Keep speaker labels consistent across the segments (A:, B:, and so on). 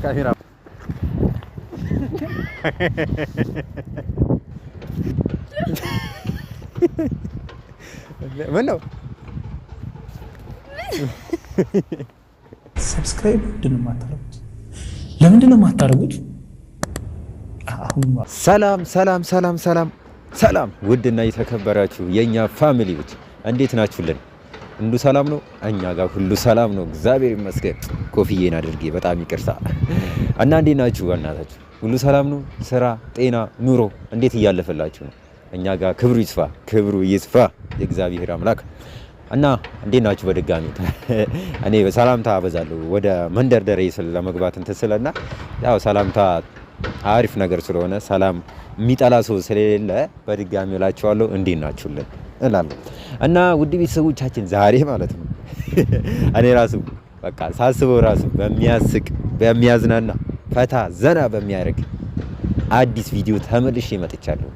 A: ካሜራ ምን ነው
B: ሰብስክራይብ ለምንድን ነው የማታደርጉት?
A: ሰላም ውድና የተከበራችሁ የኛ ፋሚሊዎች እንዴት ናችሁልን? ሁሉ ሰላም ነው? እኛ ጋር ሁሉ ሰላም ነው፣ እግዚአብሔር ይመስገን። ኮፍዬን አድርጌ በጣም ይቅርታ እና እንዴት ናችሁ? እናታችሁ ሁሉ ሰላም ነው? ስራ፣ ጤና፣ ኑሮ እንዴት እያለፈላችሁ ነው? እኛ ጋር ክብሩ ይስፋ የእግዚአብሔር አምላክ እና እንዴት ናችሁ? በድጋሚ እኔ ሰላምታ አበዛለሁ ወደ መንደርደሬ ለመግባት እንትስለና ያው ሰላምታ አሪፍ ነገር ስለሆነ ሰላም የሚጠላ ሰው ስለሌለ በድጋሚ እላችኋለሁ እንዴት ናችሁልን እላለሁ። እና ውድ ቤተሰቦቻችን ዛሬ ማለት ነው እኔ ራሱ በቃ ሳስበው ራሱ በሚያስቅ በሚያዝናና ፈታ ዘና በሚያደርግ አዲስ ቪዲዮ ተመልሼ መጥቻለሁ።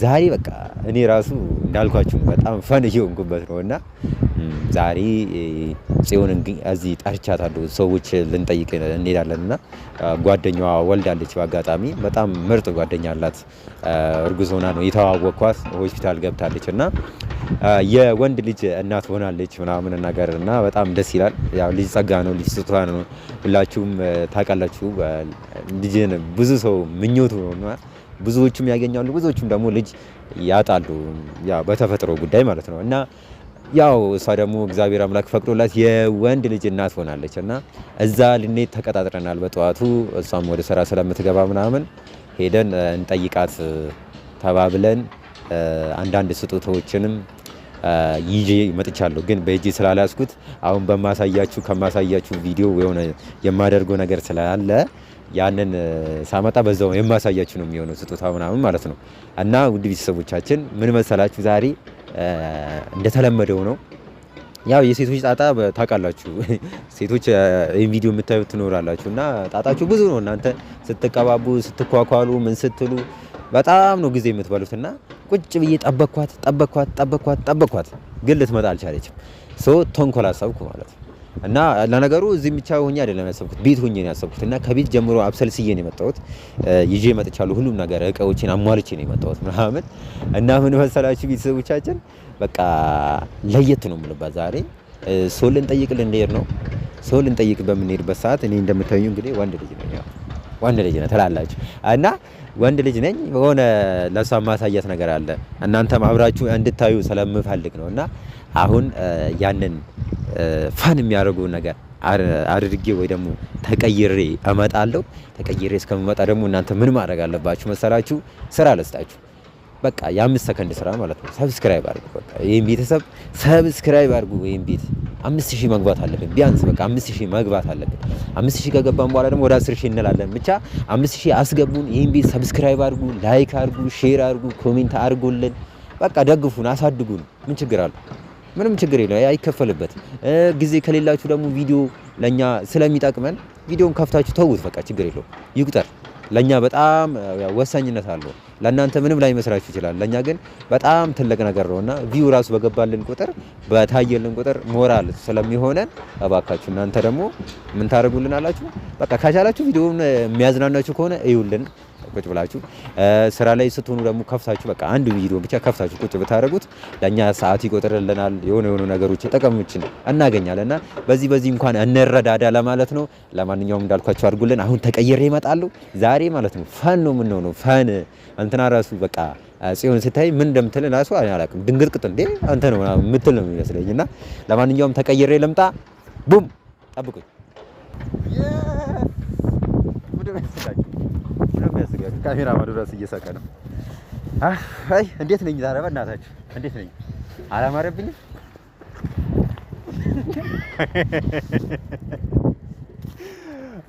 A: ዛሬ በቃ እኔ ራሱ እንዳልኳችሁ በጣም ፈን እየሆንኩበት ነውና ዛሬ ጽዮን እዚህ ጠርቻታለሁ። ሰዎች ልንጠይቅ እንሄዳለንና ጓደኛዋ ወልዳለች። በአጋጣሚ በጣም ምርጥ ጓደኛ አላት። እርጉዝ ሆና ነው የተዋወቅኳት። ሆስፒታል ገብታለች እና የወንድ ልጅ እናት ሆናለች ምናምን ነገርና በጣም ደስ ይላል። ያው ልጅ ጸጋ ነው፣ ልጅ ስጦታ ነው። ሁላችሁም ታውቃላችሁ። ልጅን ብዙ ሰው ምኞቱ ነውና ብዙዎቹም ያገኛሉ፣ ብዙዎቹም ደግሞ ልጅ ያጣሉ። ያው በተፈጥሮ ጉዳይ ማለት ነው እና ያው እሷ ደግሞ እግዚአብሔር አምላክ ፈቅዶላት የወንድ ልጅ እናት ሆናለች እና እዛ ልንሄድ ተቀጣጥረናል በጠዋቱ። እሷም ወደ ስራ ስለምትገባ ምናምን ሄደን እንጠይቃት ተባብለን አንዳንድ ስጦታዎችንም ይዤ መጥቻለሁ። ግን በእጄ ስላላስኩት አሁን ከማሳያችሁ ቪዲዮ የሆነ የማደርገው ነገር ስላለ ያንን ሳመጣ በዛው የማሳያችሁ ነው የሚሆነው ስጦታ ምናምን ማለት ነው። እና ውድ ቤተሰቦቻችን ምን መሰላችሁ ዛሬ እንደተለመደው ነው። ያው የሴቶች ጣጣ ታውቃላችሁ። ሴቶች ይሄን ቪዲዮ የምታዩት ትኖራላችሁ እና ጣጣችሁ ብዙ ነው። እናንተ ስትቀባቡ፣ ስትኳኳሉ፣ ምን ስትሉ በጣም ነው ጊዜ የምትበሉትና ቁጭ ብዬ ጠበቅኳት ግን ልትመጣ አልቻለችም። ተንኮል አሰብኩ ማለት ነው። እና ለነገሩ እዚህ ብቻ ሆኜ አይደለም ያሰብኩት፣ ቤት ሆኜ ነው ያሰብኩት። እና ከቤት ጀምሮ አብሰልስዬ ነው የመጣሁት። ይዤ መጥቻለሁ ሁሉም ነገር እቃዎችን አሟልቼ ነው የመጣሁት ምናምን። እና ምን መሰላችሁ ቤተሰቦቻችን በቃ ለየት ነው የምልባት ዛሬ ሰው ልንጠይቅ ልንሄድ ነው። ሰው ልንጠይቅ በምንሄድበት ሰዓት እኔ እንደምታዩኝ እንግዲህ ወንድ ልጅ ነው ትላላችሁ እና ወንድ ልጅ ነኝ። የሆነ ለሷ ማሳያት ነገር አለ እናንተም አብራችሁ እንድታዩ ስለምፈልግ ነው። እና አሁን ያንን ፋን የሚያደርጉ ነገር አድርጌ ወይ ደግሞ ተቀይሬ እመጣለሁ። ተቀይሬ እስከምመጣ ደግሞ እናንተ ምን ማድረግ አለባችሁ መሰላችሁ? ስራ ልስጣችሁ። በቃ የ5 ሰከንድ ስራ ማለት ነው። ሰብስክራይብ አድርጉ። በቃ ይሄን ቤተሰብ ሰብስክራይብ አድርጉ። ይሄን ቤት 5000 መግባት አለብን ቢያንስ። በቃ 5000 መግባት አለብን። 5000 ከገባን በኋላ ደግሞ ወደ 10000 እንላለን። ብቻ 5000 አስገቡን። ይሄን ቤት ሰብስክራይብ አድርጉ፣ ላይክ አድርጉ፣ ሼር አድርጉ፣ ኮሜንት አድርጉልን። በቃ ደግፉን፣ አሳድጉን። ምን ችግር አለ? ምንም ችግር የለም፣ አይከፈልበትም። ጊዜ ከሌላችሁ ደግሞ ቪዲዮ ለኛ ስለሚጠቅመን ቪዲዮን ከፍታችሁ ተውት። በቃ ችግር የለውም፣ ይቁጠር። ለኛ በጣም ወሳኝነት አለው። ለእናንተ ምንም ላይ መስራችሁ ይችላል፣ ለኛ ግን በጣም ትልቅ ነገር ነውና ቪው ራሱ በገባልን ቁጥር በታየልን ቁጥር ሞራል ስለሚሆነን እባካችሁ እናንተ ደግሞ ምን ታደርጉልን አላችሁ? በቃ ካቻላችሁ ቪዲዮውን የሚያዝናናችሁ ከሆነ እዩልን ቁጭ ብላችሁ። ስራ ላይ ስትሆኑ ደግሞ ከፍታችሁ በቃ አንድ ቪዲዮ ብቻ ከፍታችሁ ቁጭ ብታደርጉት ለኛ ሰዓት ይቆጥርልናል። የሆነ ነገሮች ጠቀሞችን እናገኛለንና በዚህ እንኳን እንረዳዳ ለማለት ነው። ለማንኛውም እንዳልኳችሁ አድርጉልን። አሁን ተቀይሬ እመጣለሁ ዛሬ ማለት ነው። ፈን ነው የምንሆነው። ፈን እንትና ራሱ በቃ ጽዮን ስታይ ምን እንደምትል ራሱ አላውቅም። ድንግጥቅጥ እንዴ አንተ ነው የምትል ነው የሚመስለኝና ለማንኛውም ተቀይሬ ልምጣ። ቡም ጠብቁኝ። ካሜራ ማድረስ እየሳቀ ነው። አይ እንዴት ነኝ ዛሬ? በእናታችሁ እንዴት ነኝ? አላማረብኝም?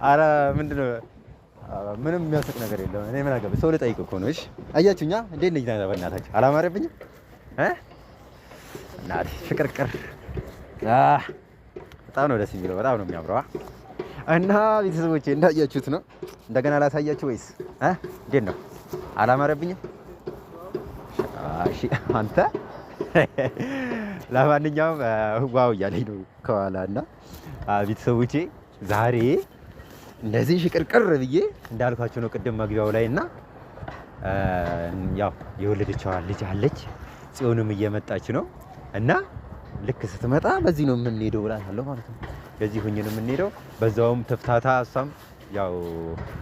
A: አረ ምንድነው? ምንም የሚያስቅ ነገር የለም። እኔ ምን አገባኝ? ሰው ልጠይቅ እኮ ነው። እሺ አያችሁኛ? እንዴት ነኝ ዛሬ? በእናታችሁ አላማረብኝም? እናቴ ፍቅርቅር በጣም ነው ደስ የሚለው፣ በጣም ነው የሚያምረው። እና ቤተሰቦቼ እንዳያችሁት ነው። እንደገና ላሳያችሁ ወይስ እንዴት ነው? አላማረብኝም? እሺ አንተ ለማንኛውም ዋው እያለኝ ነው ከኋላ እና ቤተሰቦቼ ዛሬ እንደዚህ ሽቅርቅር ብዬ እንዳልኳችሁ ነው ቅድም መግቢያው ላይ እና ያው የወለደችዋ ልጅ አለች ጽዮንም እየመጣች ነው እና ልክ ስትመጣ በዚህ ነው የምንሄደው ብላለሁ ማለት ነው። በዚህ ሆኜ ነው የምንሄደው። በዛውም ተፍታታ እሷም ያው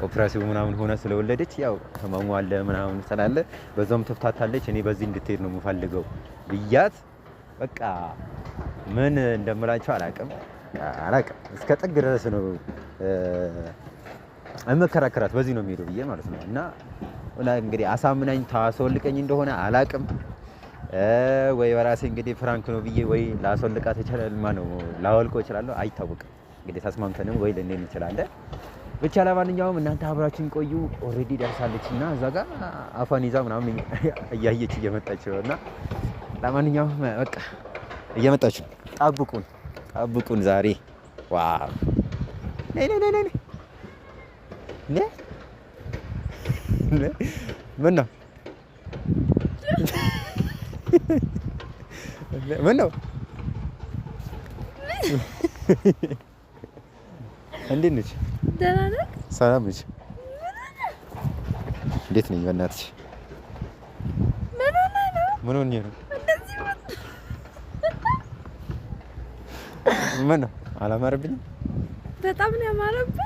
A: ኦፕሬሽን ምናምን ሆነ ስለወለደች ያው ህመሙ አለ ምናምን ስላለ በዛውም ተፍታታለች። እኔ በዚህ እንድትሄድ ነው የምፈልገው ብያት በቃ ምን እንደምላቸው አላቅም እስከ ጥግ ድረስ ነው እመከራከራት በዚህ ነው የሚሄደው ብዬ ማለት ነው። እና እንግዲህ አሳምናኝ ታስወልቀኝ እንደሆነ አላቅም ወይ በራሴ እንግዲህ ፍራንክ ነው ብዬ ወይ ላስወልቃት ይችላል ማነው ላወልቆ እችላለሁ አይታወቅም። እንግዲህ ተስማምተንም ወይ ልንሄድ እንችላለን። ብቻ ለማንኛውም እናንተ አብራችሁን ቆዩ። ኦሬዲ ደርሳለችና እዛ ጋር አፏን ይዛ ምናምን እያየች እየመጣች ነውና ለማንኛውም በቃ እየመጣች ነው። ጠብቁን ዛሬ ዋው ነይ ምን ነው እንዴት ነሽ?
B: ደህና ነህ?
A: ሰላም ነሽ? እንዴት ነኝ? በእናትሽ ምን ሆኜ ነው? ምን ነው አላማረብኝም?
B: በጣም ነው ያማረብኝ።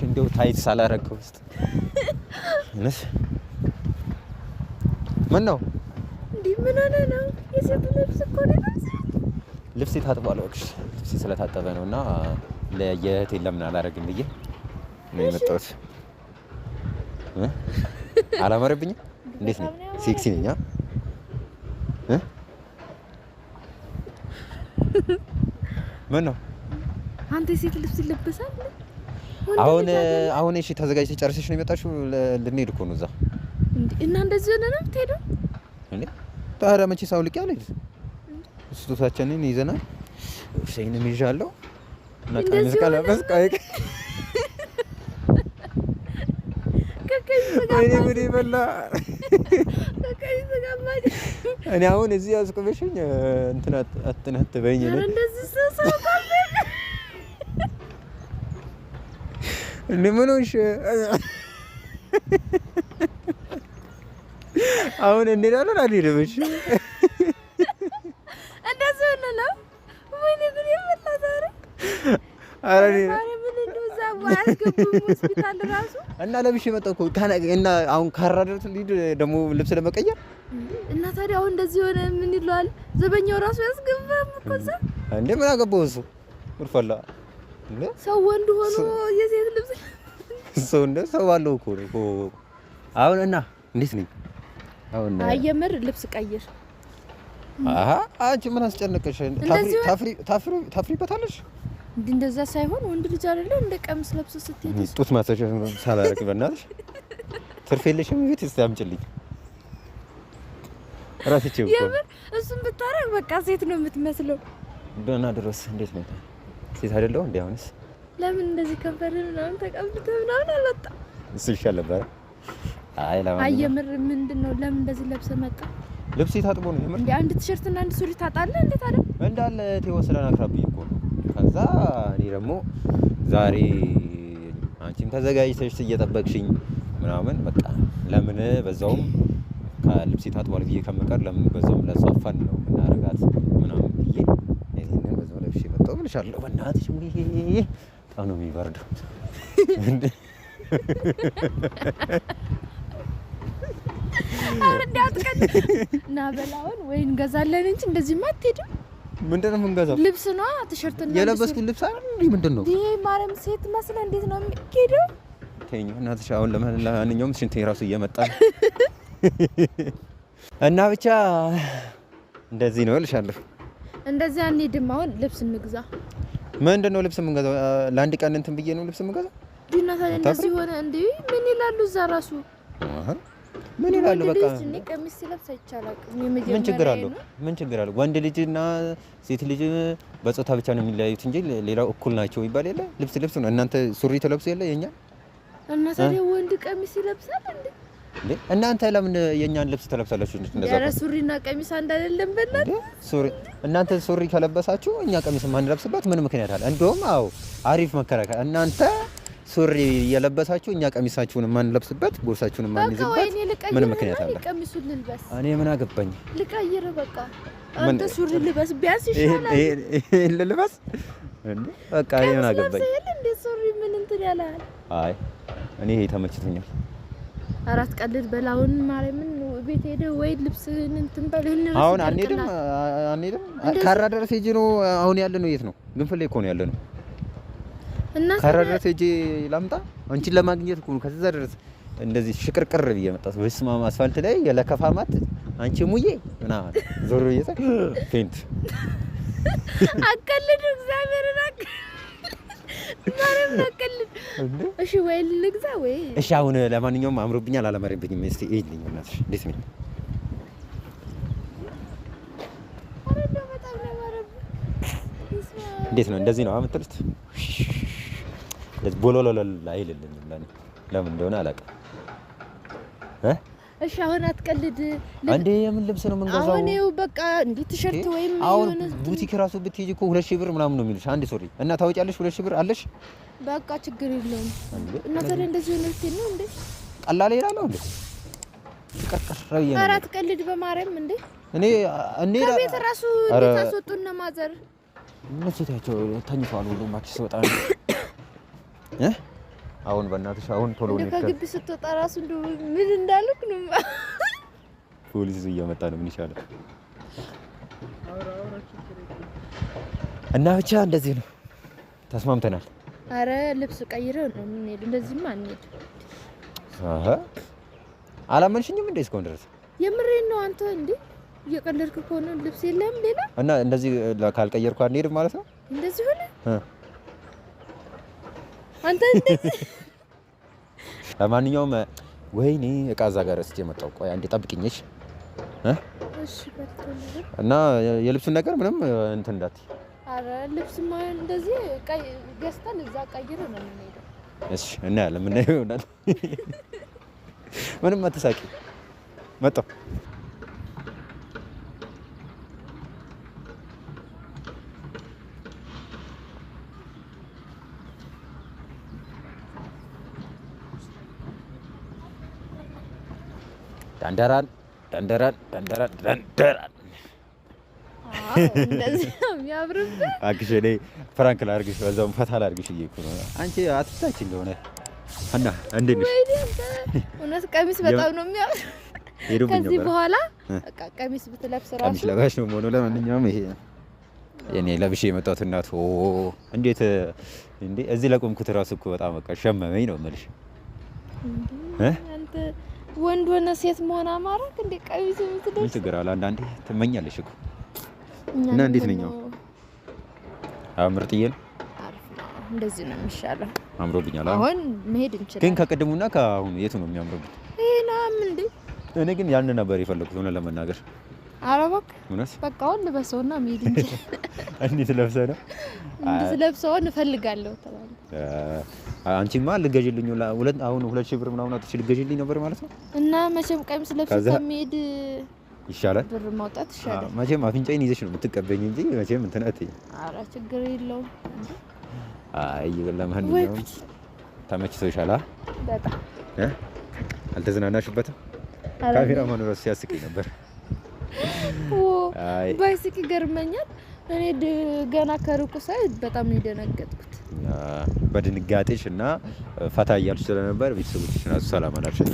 A: እንደው ታይት ሳላረገው ውስጥ ምን ነው
B: እንዴ? ምን ሆነ ነው? የሴት ልብስ እኮ ነው።
A: ልብስ ታጥቧል። እባክሽ ልብስ ስለታጠበ ነውና ለየእህቴ ለምን አላረግም ብዬ ነው የመጣሁት። አላማረብኝም? እንዴት ነኝ? ሴክሲ ነኝ? ምን ነው
B: አንተ የሴት ልብስ ይለበሳል?
A: አሁን እሺ ተዘጋጅተሽ ጨርሰሽ ነው የመጣሽው? ልንሄድ እኮ ነው እዛ
B: እና እንደዚህ ሆነ ነው የምትሄደው
A: እንዴ? ታዲያ መቼ ሳውልቅ ያለ ስጦታችንን ይዘናል። እሺንም ይዣለሁ እና ቀሚስ ካለበስ ቀይ ወይኔ ምን ይበላ እኔ አሁን እዚህ ያስቆመሽኝ እንትና አትናት በይኝ ነው
B: እንደዚህ ሰሰውታል
A: ምን ሆንሽ? አሁን እንሄዳለን አልሄድም? እሺ
B: እንደዚህ ነው። ወይኔ ግን የመጣታረ
A: አረ
B: ምን እንደዛ ባልገቡም ሆስፒታል ራሱ
A: እና ለብሽ የመጣው እኮ እና አሁን ካራደርት ሊድ ደግሞ ልብስ ለመቀየር
B: እና ታዲያ አሁን እንደዚህ ሆነ ምን ይሏል? ዘበኛው ራሱ ያስገባም እኮ እዛ
A: እንዴ ምን አገባው እሱ ወርፈላ እንዴ
B: ሰው ወንድ ሆኖ የሴት ልብስ
A: ሰው እንደ ሰው አለው እኮ አሁን እና እንዴት ነኝ አሁን
B: አየምር ልብስ ቀይር።
A: አንቺ ምን አስጨነቀሽ? ታፍሪበታለሽ?
B: እንደዛ ሳይሆን ወንድ ልጅ አይደለ እንደ ቀሚስ ለብሶ ስትሄድ
A: ጡት ማሰሻ ሳላረግ በእናትሽ ትርፍ የለሽም? ቤት እስቲ አምጪልኝ ራስቼው እኮ
B: የምር እሱን ብታረግ በቃ ሴት ነው የምትመስለው።
A: ደህና ድረስ እንዴት ነው ሴት አይደለሁ እንዴ? አሁንስ
B: ለምን እንደዚህ ከንፈርን ምናምን ተቀብተህ ምናምን አልወጣ?
A: እሱ ይሻል ነበር።
B: አየምር ምንድነው? ለምን እንደዚህ ለብሰህ መጣ?
A: ልብስ ታጥቦ ነው የምር።
B: አንድ ቲሸርት እና አንድ ሱሪ ታጣለህ እንዴ? ታዲያ
A: እንዳለ ተወሰለና አክራብኝ እኮ ነው። ከዛ እኔ ደግሞ ዛሬ አንቺም ተዘጋጅተሽ እየጠበቅሽኝ ምናምን በቃ ለምን በዛውም ከልብስ ታጥቧል ብዬ ከመቀር ለምን በዛውም ለሷፋን ነው እናረጋት ምናምን ብዬ እኔን በዛው ለብሼ መጣሁ ብልሻለሁ። በእናትሽ በጣም ነው የሚበርደው እንዴ?
B: አርዳትከን እና በላውን ወይ እንገዛለን እንጂ እንደዚህ ማትሄድም።
A: ምንድነው የምንገዛው?
B: ልብስ ነው ቲሸርት እና
A: የለበስኩት ልብስ አይደል እንዴ? ምንድነው
B: ይሄ? ማርያም ሴት መስለ እንዴት ነው የሚሄደው?
A: ተይኝ እናትሽ። አሁን ለማንኛውም ሽንቴ ራሱ እየመጣ እና ብቻ እንደዚህ ነው እልሻለሁ።
B: እንደዚህ አንሄድም። አሁን ልብስ እንግዛ።
A: ምንድነው ልብስ የምንገዛው? ለአንድ ቀን እንትን ብዬ ነው ልብስ የምንገዛው።
B: ዲና ታዲያ እንደዚህ ሆነ እንዴ? ምን ይላሉ እዛ ራሱ?
A: ምን ይላሉ? በቃ
B: እኔ ቀሚስ ሲለብስ አይቻላል።
A: ምን ችግር አለው? ምን ችግር አለው? ወንድ ልጅና ሴት ልጅ በጾታ ብቻ ነው የሚለያዩት እንጂ ሌላው እኩል ናቸው ይባል የለ? ልብስ ልብስ ነው። እናንተ ሱሪ ተለብሱ የለ የኛ
B: እና ታዲያ ወንድ ቀሚስ ይለብሳል እንዴ?
A: እንዴ እናንተ ለምን የኛን ልብስ ተለብሳላችሁ? እንደዛ
B: ኧረ ሱሪና ቀሚስ አንድ አይደለም በእናት
A: ሱሪ እናንተ ሱሪ ከለበሳችሁ እኛ ቀሚስ ማንለብስበት ምን ምክንያት አለ? እንደውም አዎ አሪፍ መከራከር። እናንተ ሱሪ የለበሳችሁ እኛ ቀሚሳችሁን ማንለብስበት ቦርሳችሁን ማንይዝበት ምን ምክንያት አለ?
B: ቀሚሱን ልልበስ
A: እኔ ምን አገባኝ?
B: ልቀይር በቃ አንተ ሱሪ ልበስ ቢያንስ ይሻላል።
A: ይሄ ልልበስ እንዴ በቃ እኔ ምን አገባኝ?
B: እንዴ ሱሪ ምን እንትን ያላል?
A: አይ እኔ ይሄ ተመችቶኛል።
B: አራት ቀልድ በላውን ማርያምን ቤት ሄደ ወይ ልብስን እንትን በልህን ነው።
A: አሁን አንሄድም ካራ ድረስ ሄጄ ነው አሁን ያለ ነው። የት ነው ግንፍሌ እኮ ነው ያለ ነው።
B: እና
A: ካራ ድረስ ሄጄ ላምጣ አንቺን ለማግኘት እኮ ነው። ከዛ ድረስ እንደዚህ ሽቅርቅር ብዬ መጣሁ። በስመ አብ አስፋልት ላይ የለከፋማት አንቺ ሙዬ ምናምን ዞሮ ይዘ ፌንት
B: አቀልድ እግዚአብሔርን ማረም አቀልድ። እሺ ወይ ልግዛ ወይ
A: እሺ። አሁን ለማንኛውም አምሮብኛል አላማረብኝም? እስቲ እይልኝ እናትሽ እንዴት ነኝ?
B: አረዶ በጣም ነው ማረብ።
A: እንዴት ነው እንደዚህ ነው አምጥልት ለዚህ ቦሎሎል አይልልኝም። ለምን እንደሆነ አላውቅም።
B: እሺ አሁን አትቀልድ
A: እንዴ። የምን ልብስ ነው የምንገዛው?
B: አሁን ይኸው በቃ እንዴ ቲሸርት ወይም
A: አሁን ቡቲክ ራሱ ብትሄጂ እኮ 2000 ብር ምናምን ነው የሚልሽ አንድ ሱሪ እና ታወጫለሽ 2000 ብር አለሽ።
B: በቃ ችግር የለውም። እና ታዲያ እንደዚህ ነው እንዴ? ነው እንዴ
A: ቀላል ይላል እንዴ? ተቀርቀር ይያለ
B: አራት ቀልድ በማርያም እንዴ። እኔ ከቤት ራሱ እንዴት አስወጡና ማዘር
A: እነሱታቸው ተኝቷል። ሁሉ ማክስ ወጣ አሁን በእናትሽ አሁን ቶሎ ነው
B: ከግቢ ስትወጣ ራሱ እንደው ምን እንዳልኩ ነው።
A: ፖሊስ እየመጣ ነው። ምን ይሻላል? እና ብቻ እንደዚህ ነው ተስማምተናል።
B: አረ ልብስ ቀይረው ነው የምንሄድ። እንደዚህማ አንሄድ።
A: አላመንሽኝም እንዴ እስካሁን ድረስ?
B: የምሬን ነው። አንተ እንዴ እየቀለድክ ከሆነ ልብስ የለም ሌላ
A: እና እንደዚህ ካልቀየርኩ አንሄድም ማለት ነው።
B: እንደዚህ ሆነ አንተ እንደዚህ።
A: ለማንኛውም ወይኔ እቃ እዛ ጋር እስኪ መጣው። ቆይ አንዴ ጠብቂኝሽ።
B: እሺ በቃ
A: እና የልብሱን ነገር ምንም እንትን እንዳት።
B: አረ ልብስማ እንደዚህ ገዝተን እዛ ቀይረን ነው የምንሄደው።
A: እሺ እና ያለ ምን ይሆናል? ምንም አትሳቂ። መጣው ዳንደራን
B: እንደዚህ የሚያምርብህ
A: አግሽ እኔ ፍራንክ ላድርግሽ፣ በዛውም ፈታ ላድርግሽ እኮ ነው። አንቺ አትታች እንደሆነ እና እንዴት ነሽ?
B: እውነት ቀሚስ በጣም ነው የሚያምር። ከዚህ በኋላ በቃ ቀሚስ ብትለብስ ራሱ
A: ቀሚስ ለባሽ ነው ሆኖ። ለማንኛውም ይሄ የኔ ለብሼ የመጣሁት እናት እንዴት እንዴ እዚህ ለቆምኩት ራሱ እኮ በጣም በቃ ሸመመኝ ነው የምልሽ።
B: አንተ ወንድ ሆነ ሴት መሆን አማራክ እንዴ? ቀሚስ የምትለብስ
A: ምን ችግር አለ? አንዳንዴ ትመኛለሽ እኮ። እና እንዴት ነኝ? ምርጥዬ ነው።
B: አሪፍ ነው። እንደዚህ ነው የሚሻለው።
A: አምሮብኛል።
B: አሁን መሄድ እንችላለን።
A: ግን ከቅድሙና ከአሁኑ የቱ ነው የሚያምርብኝ?
B: ይሄናም እንዴ
A: እኔ ግን ያን ነበር የፈለኩት ሆነ ለመናገር።
B: ኧረ እባክህ
A: እውነት
B: በቃ አሁን ልበሰውና መሄድ እንችላለን።
A: እንዴት ለብሰህ ነው?
B: እንድትለብሰው እንፈልጋለሁ ተባለ።
A: አንቺማ ልገዢልኝ አሁን 2000 ብር ምናምን አትችል ልገዢልኝ ነበር ማለት ነው።
B: እና መቼም ቀሚስ ለብሰህ ከመሄድ
A: ይሻላል።
B: ብር ማውጣት ይሻላል።
A: መቼም አፍንጫዬን ይዘሽ ነው የምትቀበኝ እንጂ መቼም እንትን አትይኝ።
B: ኧረ ችግር የለውም።
A: አይ ለማንኛውም ተመችቶሻል?
B: በጣም
A: አልተዝናናሽበትም? ካሜራማኑ ራሱ ሲያስቀኝ ነበር።
B: አይ ባይስቅ ይገርመኛል። እኔ ገና ከሩቁ ሳይ በጣም ነው የደነገጥኩት።
A: በድንጋጤሽ እና ፈታ እያልሽ ስለነበር ቤተሰቦችሽ ራሱ ሰላም አላልሽም?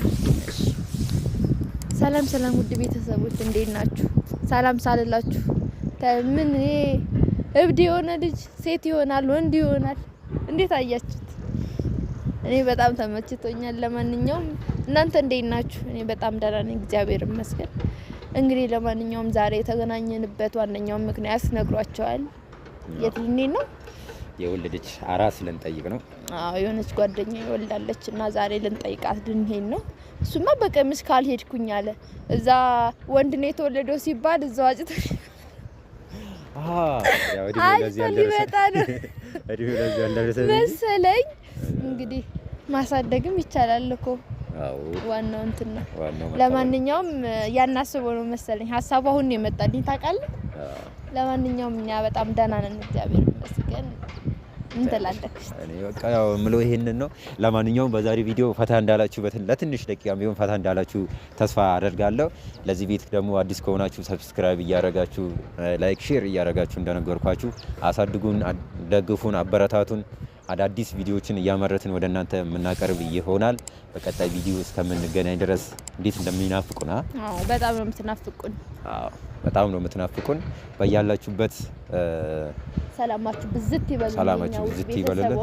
B: ሰላም ሰላም፣ ውድ ቤተሰቦች እንዴት ናችሁ? ሰላም ሳልላችሁ ምን ይሄ እብድ የሆነ ልጅ ሴት ይሆናል ወንድ ይሆናል? እንዴት አያችሁት? እኔ በጣም ተመችቶኛል። ለማንኛውም እናንተ እንዴት ናችሁ? እኔ በጣም ደህና ነኝ፣ እግዚአብሔር ይመስገን። እንግዲህ ለማንኛውም ዛሬ የተገናኘንበት ዋነኛው ምክንያት ነግሯቸዋል። የት ልንሄድ ነው?
A: የወለደች አራስ ልንጠይቅ ነው።
B: አዎ የሆነች ጓደኛ ይወልዳለች እና ዛሬ ልንጠይቃት ልንሄድ ነው። እሱማ በቀሚስ ካልሄድኩኝ አለ። እዛ ወንድ ነው የተወለደው ሲባል እዛው አጭቶ
A: ያው ለዚህ
B: መሰለኝ። እንግዲህ ማሳደግም ይቻላል እኮ
A: አዎ
B: ዋናው እንትን ነው።
A: ዋናው
B: ለማንኛውም ያናስበው ነው መሰለኝ ሀሳቡ አሁን ነው የመጣልኝ ታውቃለህ። ለማንኛውም እኛ በጣም ደህና ነን እግዚአብሔር ይመስገን። እንተላለክ
A: እኔ በቃ ያው ምለው ይሄንን ነው። ለማንኛውም በዛሬ ቪዲዮ ፈታ እንዳላችሁ ለትንሽ ደቂቃ ቢሆን ፈታ እንዳላችሁ ተስፋ አደርጋለሁ። ለዚህ ቤት ደግሞ አዲስ ከሆናችሁ ሰብስክራይብ እያረጋችሁ ላይክ ሼር እያረጋችሁ እንደነገርኳችሁ አሳድጉን፣ ደግፉን፣ አበረታቱን። አዳዲስ ቪዲዮዎችን እያመረትን ወደ እናንተ የምናቀርብ ይሆናል። በቀጣይ ቪዲዮ እስከምንገናኝ ድረስ እንዴት እንደሚናፍቁን
B: በጣም ነው የምትናፍቁን።
A: በጣም ነው የምትናፍቁን። በያላችሁበት
B: ሰላማችሁ ብዝት ይበሉ።
A: ሰላማችሁ ብዝት ይበሉልን።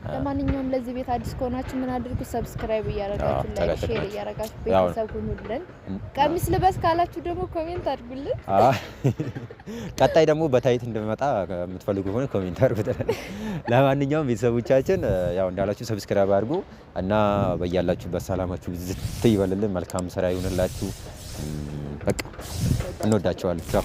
B: ለማንኛውም ለዚህ ቤት አዲስ ከሆናችሁ ምን አድርጉ? ሰብስክራይብ እያረጋችሁ ላይክ ሼር እያረጋችሁ ቤተሰብ ሁኑልን። ቀሚስ ልበስ ካላችሁ ደግሞ ኮሜንት አድርጉልን።
A: ቀጣይ ደግሞ በታይት እንደመጣ የምትፈልጉ ሆነ ኮሜንት አድርጉልን። ለማንኛውም ቤተሰቦቻችን ያው እንዳላችሁ ሰብስክራይብ አድርጉ እና በያላችሁበት ሰላማችሁ ብዝት ይበሉልን። መልካም ስራ ይሁንላችሁ። በቃ እንወዳችኋለን። ቻው